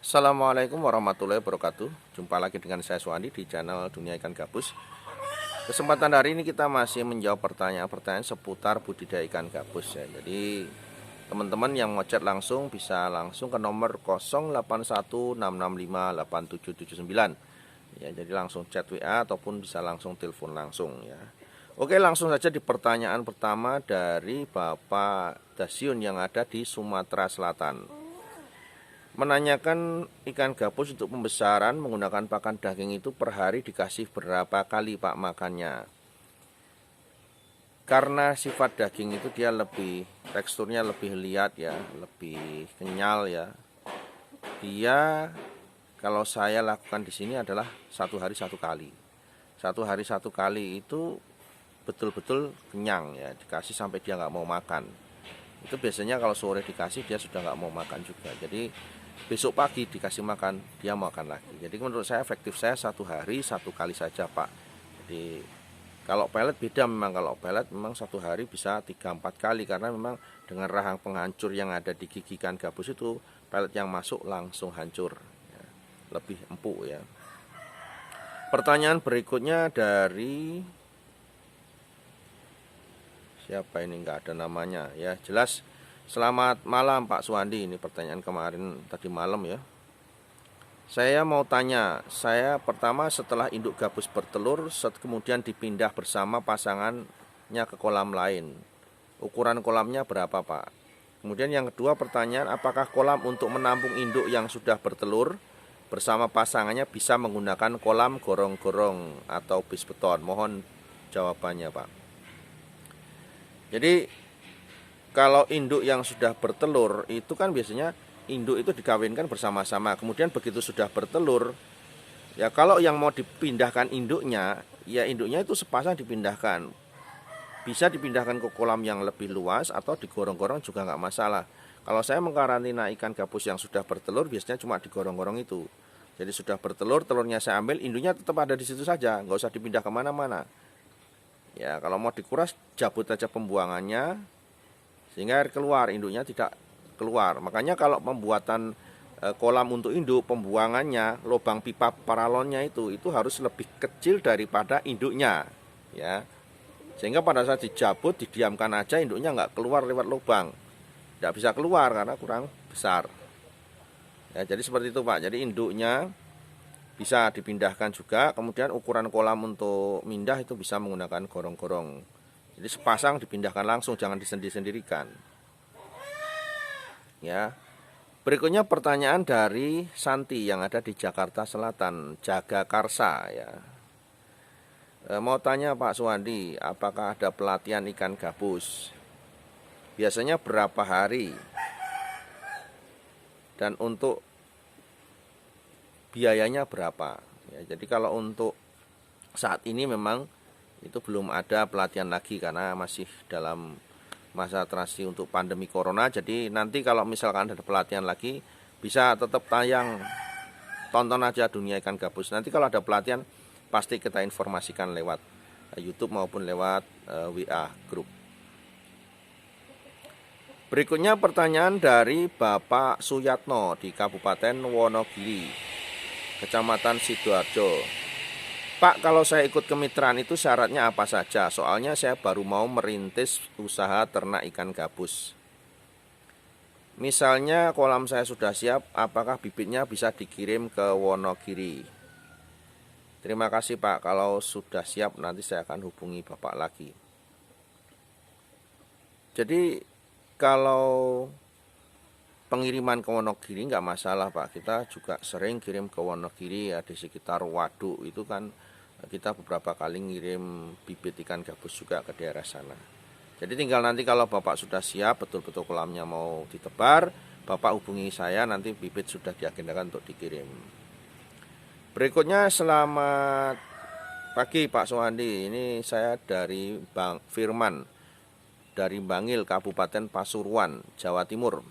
Assalamualaikum warahmatullahi wabarakatuh. Jumpa lagi dengan saya Suwandi di channel Dunia Ikan Gabus. Kesempatan hari ini kita masih menjawab pertanyaan-pertanyaan seputar budidaya ikan gabus ya. Jadi teman-teman yang mau chat langsung bisa langsung ke nomor 0816658779 ya. Jadi langsung chat WA ataupun bisa langsung telepon langsung ya. Oke, langsung saja di pertanyaan pertama dari Bapak Dasyun yang ada di Sumatera Selatan. Menanyakan ikan gabus untuk pembesaran menggunakan pakan daging itu per hari dikasih berapa kali Pak makannya? Karena sifat daging itu dia lebih, teksturnya lebih liat ya, lebih kenyal ya. Dia kalau saya lakukan di sini adalah satu hari satu kali. Satu hari satu kali itu betul-betul kenyang ya, dikasih sampai dia nggak mau makan. Itu biasanya kalau sore dikasih dia sudah nggak mau makan juga. Jadi besok pagi dikasih makan dia mau makan lagi. Jadi menurut saya efektif saya satu hari satu kali saja Pak. Jadi kalau pelet beda memang, kalau pelet memang satu hari bisa 3-4 kali karena memang dengan rahang penghancur yang ada di gigi ikan gabus itu pelet yang masuk langsung hancur ya, lebih empuk ya. Pertanyaan berikutnya dari siapa ini, nggak ada namanya ya, jelas. Selamat malam Pak Suwandi, ini pertanyaan kemarin tadi malam ya. Saya mau tanya, saya pertama setelah induk gabus bertelur, kemudian dipindah bersama pasangannya ke kolam lain. Ukuran kolamnya berapa Pak? Kemudian yang kedua pertanyaan, apakah kolam untuk menampung induk yang sudah bertelur bersama pasangannya bisa menggunakan kolam gorong-gorong atau bis beton? Mohon jawabannya Pak. Jadi kalau induk yang sudah bertelur itu kan biasanya induk itu dikawinkan bersama-sama. Kemudian begitu sudah bertelur, ya kalau yang mau dipindahkan induknya, ya induknya itu sepasang dipindahkan. Bisa dipindahkan ke kolam yang lebih luas atau digorong-gorong juga nggak masalah. Kalau saya mengkarantina ikan gabus yang sudah bertelur, biasanya cuma digorong-gorong itu. Jadi sudah bertelur, telurnya saya ambil, induknya tetap ada di situ saja, nggak usah dipindah kemana-mana. Ya kalau mau dikuras, cabut aja pembuangannya, sehingga air keluar, induknya tidak keluar. Makanya kalau pembuatan kolam untuk induk, pembuangannya, lubang pipa paralonnya itu harus lebih kecil daripada induknya ya. Sehingga pada saat dicabut, didiamkan aja, induknya nggak keluar lewat lubang. Tidak bisa keluar karena kurang besar ya. Jadi seperti itu Pak. Jadi induknya bisa dipindahkan juga. Kemudian ukuran kolam untuk mindah itu bisa menggunakan gorong-gorong. Jadi sepasang dipindahkan langsung, jangan disendiri-sendirikan. Ya. Berikutnya pertanyaan dari Santi yang ada di Jakarta Selatan, Jagakarsa ya. Mau tanya Pak Suwandi, apakah ada pelatihan ikan gabus? Biasanya berapa hari? Dan untuk biayanya berapa? Ya, jadi kalau untuk saat ini memang itu belum ada pelatihan lagi karena masih dalam masa transisi untuk pandemi corona. Jadi nanti kalau misalkan ada pelatihan lagi bisa tetap tayang, tonton aja Dunia Ikan Gabus. Nanti kalau ada pelatihan pasti kita informasikan lewat YouTube maupun lewat WA grup. Berikutnya pertanyaan dari Bapak Suyatno di Kabupaten Wonogiri, Kecamatan Sidoarjo. Pak, kalau saya ikut kemitraan itu syaratnya apa saja? Soalnya saya baru mau merintis usaha ternak ikan gabus. Misalnya kolam saya sudah siap, apakah bibitnya bisa dikirim ke Wonogiri? Terima kasih Pak, kalau sudah siap nanti saya akan hubungi Bapak lagi. Jadi kalau pengiriman ke Wonogiri nggak masalah Pak, kita juga sering kirim ke Wonogiri ya, di sekitar waduk itu kan kita beberapa kali ngirim bibit ikan gabus juga ke daerah sana. Jadi tinggal nanti kalau Bapak sudah siap, betul-betul kolamnya mau ditebar, Bapak hubungi saya, nanti bibit sudah diagendakan untuk dikirim. Berikutnya, selamat pagi Pak Suwandi, ini saya dari Bang Firman, dari Bangil, Kabupaten Pasuruan, Jawa Timur.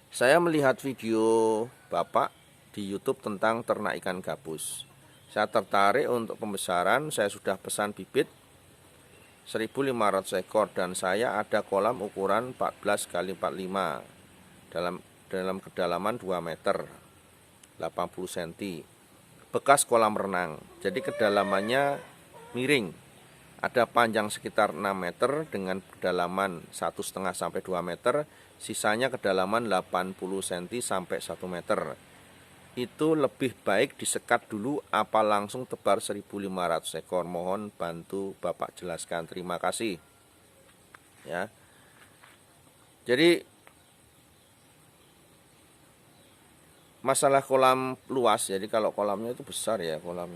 Saya melihat video Bapak di YouTube tentang ternak ikan gabus. Saya tertarik untuk pembesaran, saya sudah pesan bibit 1.500 ekor dan saya ada kolam ukuran 14 x 45. dalam kedalaman 2 meter 80 cm. Bekas kolam renang. Jadi kedalamannya miring. Ada panjang sekitar 6 meter dengan kedalaman 1,5 sampai 2 meter, sisanya kedalaman 80 cm sampai 1 meter. Itu lebih baik disekat dulu apa langsung tebar 1.500 ekor. Mohon bantu Bapak jelaskan. Terima kasih. Ya. Jadi masalah kolam luas, jadi kalau kolamnya itu besar ya, kolam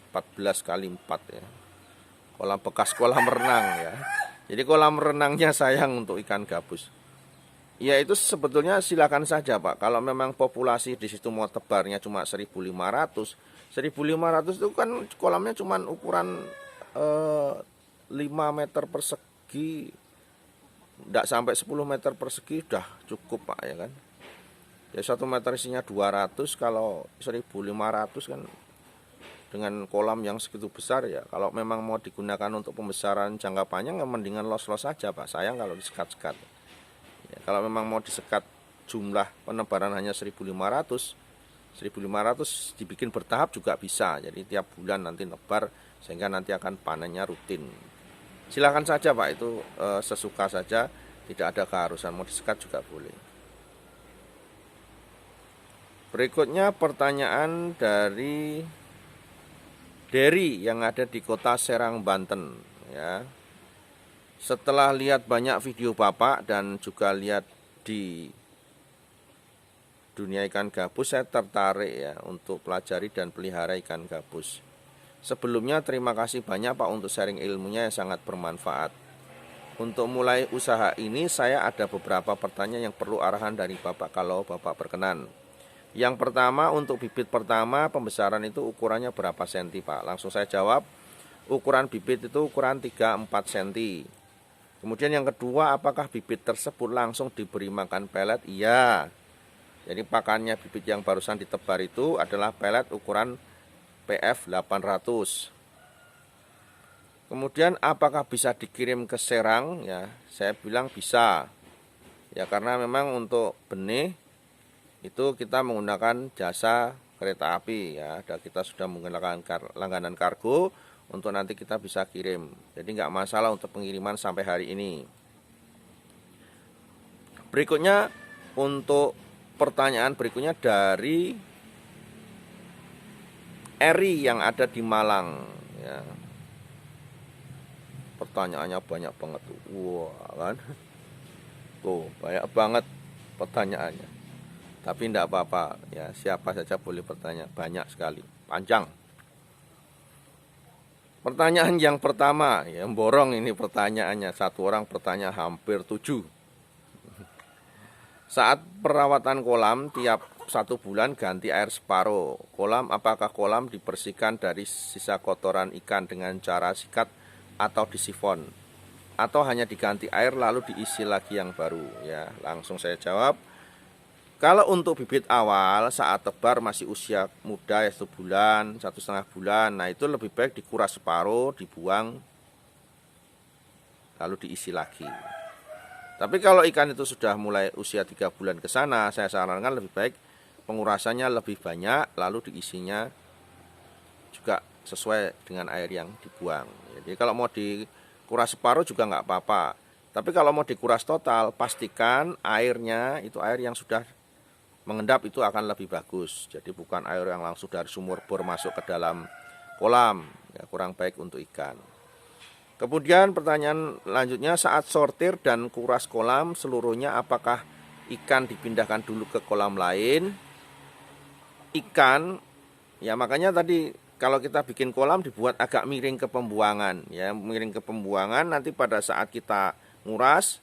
14 kali 4 ya. Kolam bekas kolam renang ya. Jadi kolam renangnya sayang untuk ikan gabus. Ya itu sebetulnya silakan saja Pak. Kalau memang populasi di situ mau tebarnya cuma 1.500 itu kan kolamnya cuma ukuran 5 meter persegi, tidak sampai 10 meter persegi udah cukup Pak ya kan. Ya 1 meter isinya 200, kalau 1.500 kan dengan kolam yang segitu besar ya. Kalau memang mau digunakan untuk pembesaran jangka panjang ya mendingan los-los saja Pak. Sayang kalau disekat-sekat. Ya, kalau memang mau disekat jumlah penebaran hanya 1.500 dibikin bertahap juga bisa. Jadi tiap bulan nanti nebar sehingga nanti akan panennya rutin. Silakan saja Pak, itu sesuka saja, tidak ada keharusan, mau disekat juga boleh. Berikutnya pertanyaan dari Derry yang ada di kota Serang, Banten ya. Setelah lihat banyak video Bapak dan juga lihat di dunia ikan gabus, saya tertarik ya untuk pelajari dan pelihara ikan gabus. Sebelumnya terima kasih banyak Pak untuk sharing ilmunya yang sangat bermanfaat. Untuk mulai usaha ini saya ada beberapa pertanyaan yang perlu arahan dari Bapak kalau Bapak berkenan. Yang pertama, untuk bibit pertama pembesaran itu ukurannya berapa senti Pak? Langsung saya jawab, ukuran bibit itu ukuran 3-4 cm. Kemudian yang kedua, apakah bibit tersebut langsung diberi makan pelet? Iya. Jadi pakannya bibit yang barusan ditebar itu adalah pelet ukuran PF 800. Kemudian apakah bisa dikirim ke Serang? Ya, saya bilang bisa. Ya karena memang untuk benih itu kita menggunakan jasa kereta api ya, dan kita sudah menggunakan langganan kargo untuk nanti kita bisa kirim. Jadi nggak masalah untuk pengiriman sampai hari ini. Berikutnya untuk pertanyaan berikutnya dari Eri yang ada di Malang ya. Pertanyaannya banyak banget tuh. Wah kan. Tuh banyak banget pertanyaannya. Tapi tidak apa-apa ya, siapa saja boleh bertanya, banyak sekali, panjang. Pertanyaan yang pertama, ya borong ini pertanyaannya, satu orang bertanya hampir 7. Saat perawatan kolam tiap 1 bulan ganti air separuh kolam, apakah kolam dibersihkan dari sisa kotoran ikan dengan cara sikat atau disifon? Atau hanya diganti air lalu diisi lagi yang baru? Ya, langsung saya jawab. Kalau untuk bibit awal saat tebar masih usia muda ya 1 bulan, 1,5 bulan, nah itu lebih baik dikuras separuh, dibuang, lalu diisi lagi. Tapi kalau ikan itu sudah mulai usia 3 bulan ke sana, saya sarankan lebih baik pengurasannya lebih banyak, lalu diisinya juga sesuai dengan air yang dibuang. Jadi kalau mau dikuras separuh juga nggak apa-apa. Tapi kalau mau dikuras total, pastikan airnya itu air yang sudah mengendap, itu akan lebih bagus. Jadi bukan air yang langsung dari sumur bor masuk ke dalam kolam, ya kurang baik untuk ikan. Kemudian pertanyaan lanjutnya, saat sortir dan kuras kolam seluruhnya apakah ikan dipindahkan dulu ke kolam lain? Ikan ya makanya tadi kalau kita bikin kolam dibuat agak miring ke pembuangan ya, miring ke pembuangan, nanti pada saat kita nguras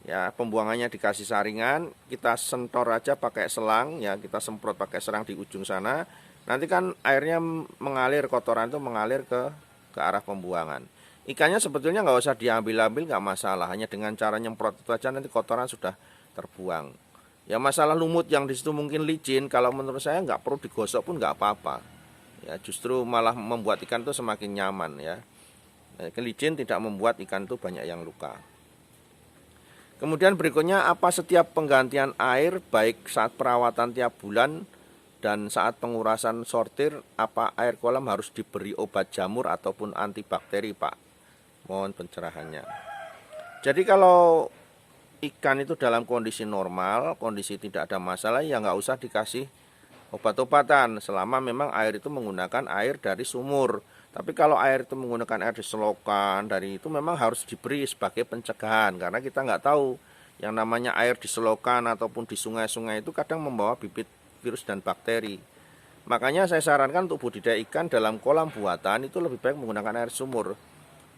ya pembuangannya dikasih saringan, kita sentor aja pakai selang ya, kita semprot pakai selang di ujung sana. Nanti kan airnya mengalir, kotoran itu mengalir ke arah pembuangan. Ikannya sebetulnya nggak usah diambil-ambil, nggak masalah, hanya dengan cara nyemprot itu aja nanti kotoran sudah terbuang. Ya masalah lumut yang di situ mungkin licin, kalau menurut saya nggak perlu digosok pun nggak apa-apa. Ya justru malah membuat ikan itu semakin nyaman ya. Licin tidak membuat ikan itu banyak yang luka. Kemudian berikutnya, apa setiap penggantian air baik saat perawatan tiap bulan dan saat pengurasan sortir, apa air kolam harus diberi obat jamur ataupun antibakteri, Pak? Mohon pencerahannya. Jadi kalau ikan itu dalam kondisi normal, kondisi tidak ada masalah, ya nggak usah dikasih obat-obatan selama memang air itu menggunakan air dari sumur. Tapi kalau air itu menggunakan air di selokan, dari itu memang harus diberi sebagai pencegahan, karena kita nggak tahu yang namanya air di selokan ataupun di sungai-sungai itu kadang membawa bibit virus dan bakteri. Makanya saya sarankan untuk budidaya ikan dalam kolam buatan itu lebih baik menggunakan air sumur.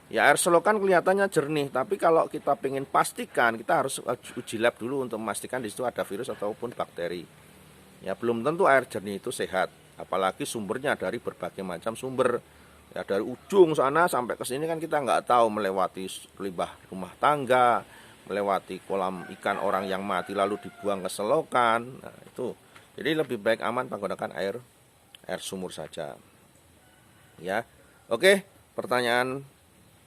Ya, air selokan kelihatannya jernih, tapi kalau kita ingin pastikan, kita harus uji lab dulu untuk memastikan di situ ada virus ataupun bakteri. Ya, belum tentu air jernih itu sehat, apalagi sumbernya dari berbagai macam sumber. Ya, dari ujung sana sampai ke sini kan kita nggak tahu, melewati limbah rumah tangga, melewati kolam ikan orang yang mati lalu dibuang ke selokan. Nah, itu. Jadi lebih baik aman menggunakan air sumur saja. Ya. Oke, pertanyaan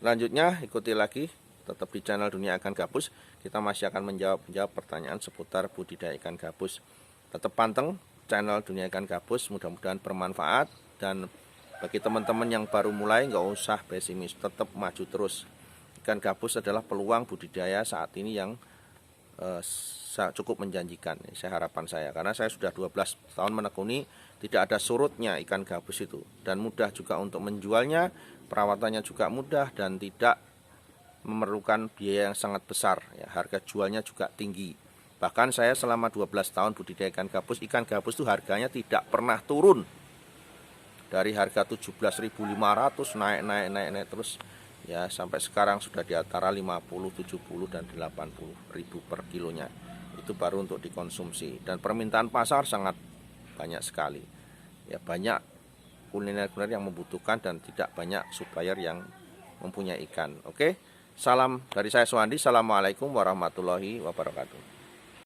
selanjutnya ikuti lagi, tetap di channel Dunia Ikan Gabus. Kita masih akan menjawab pertanyaan seputar budidaya ikan gabus. Tetap panteng channel Dunia Ikan Gabus, mudah-mudahan bermanfaat. Dan bagi teman-teman yang baru mulai, nggak usah pesimis, tetap maju terus. Ikan gabus adalah peluang budidaya saat ini yang cukup menjanjikan, harapan saya, karena saya sudah 12 tahun menekuni, tidak ada surutnya ikan gabus itu, dan mudah juga untuk menjualnya, perawatannya juga mudah dan tidak memerlukan biaya yang sangat besar, ya, harga jualnya juga tinggi. Bahkan saya selama 12 tahun budidaya ikan gabus itu harganya tidak pernah turun. Dari harga 17.500 naik terus, ya, sampai sekarang sudah di antara 50, 70 dan 80.000 per kilonya. Itu baru untuk dikonsumsi, dan permintaan pasar sangat banyak sekali. Ya, banyak kuliner-kuliner yang membutuhkan dan tidak banyak supplier yang mempunyai ikan. Oke. Salam dari saya Suwandi. Assalamualaikum warahmatullahi wabarakatuh.